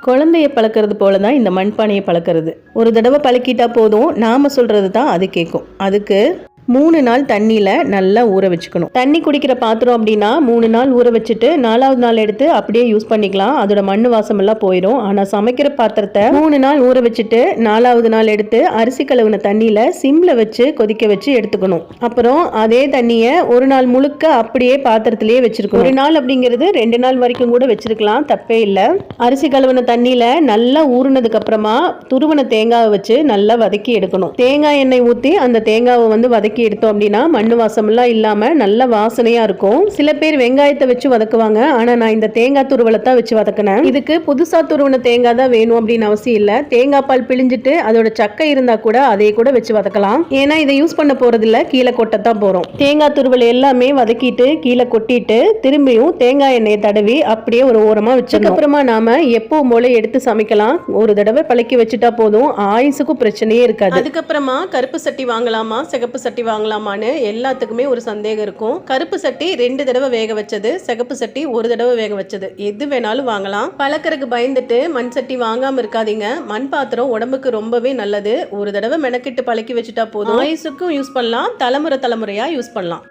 குழந்தைய பழக்கிறது போல தான் இந்த மண்பானையை பழக்கிறது. ஒரு தடவை பழக்கிட்டா போதும், நாம சொல்றது தான் அது கேட்கும். அதுக்கு 3 நாள் தண்ணியில் நல்லா ஊற வச்சுக்கணும். தண்ணி குடிக்கிற பாத்திரம் அப்படின்னா 3 நாள் ஊற வச்சுட்டு 4வது நாள் எடுத்து அப்படியே யூஸ் பண்ணிக்கலாம். அதோட மண் வாசம் எல்லாம் போயிடும். ஆனால் சமைக்கிற பாத்திரத்தை 3 நாள் ஊற வச்சுட்டு 4வது நாள் எடுத்து அரிசி கழுவின தண்ணியில் சிம்ல வச்சு கொதிக்க வச்சு எடுத்துக்கணும். அப்புறம் அதே தண்ணியை ஒரு நாள் முழுக்க அப்படியே பாத்திரத்திலேயே வச்சிருக்கணும். ஒரு நாள் அப்படிங்கிறது 2 நாள் வரைக்கும் கூட வச்சிருக்கலாம், தப்பே இல்லை. அரிசி கழுவின தண்ணியில் நல்லா ஊறினதுக்கு அப்புறமா துருவன தேங்காவை வச்சு நல்லா வதக்கி எடுக்கணும். தேங்காய் எண்ணெய் ஊற்றி அந்த தேங்காவை வதக்கி எடுத்தோம் அப்படின்னா மண்ணு வாசம் எல்லாம் இல்லாம நல்ல வாசனையா இருக்கும். சில பேர் வெங்காயத்தை வச்சு வதக்குவாங்க, ஆனா நான் இந்த தேங்காய் துருவலத்தை வச்சு வதக்கினேன். இதுக்கு புதுசா துருவன தேங்காய் தான் வேணும் அப்படின்னு அவசியம் இல்ல. தேங்காய் பால் பிழிஞ்சிட்டு அதோட சக்கை இருந்தா கூட அதை கூட வச்சு வதக்கலாம். ஏன்னா இதை யூஸ் பண்ண போறது இல்ல, கீழே கொட்டத்தான் போறோம். தேங்காய் துருவல் எல்லாமே வதக்கிட்டு கீழே கொட்டிட்டு திரும்பியும் தேங்காய் எண்ணெயை தடவி அப்படியே ஒரு ஓரமா வச்சதுக்கு அப்புறமா நாம எப்பவும் போல எடுத்து சமைக்கலாம். ஒரு தடவை பழக்கி வச்சுட்டா போதும், ஆயுசுக்கும் பிரச்சனையே இருக்காது. அதுக்கப்புறமா கருப்பு சட்டி வாங்கலாமா சிகப்பு சட்டி வாங்கலாமான்னு எல்லாத்துக்குமே ஒரு சந்தேகம் இருக்கும். கருப்பு சட்டி 2 தடவை வேக வச்சது, சிகப்பு சட்டி 1 தடவை வேக வச்சது, எது வேணாலும் வாங்கலாம். பழக்கறதுக்கு பயந்துட்டு மண் சட்டி வாங்காம இருக்காதீங்க. மண் பாத்திரம் உடம்புக்கு ரொம்பவே நல்லது. ஒரு தடவை மெனக்கிட்டு பழக்கி வச்சுட்டா போதும், ஆயுசுக்கும் யூஸ் பண்ணலாம், தலைமுறையா யூஸ் பண்ணலாம்.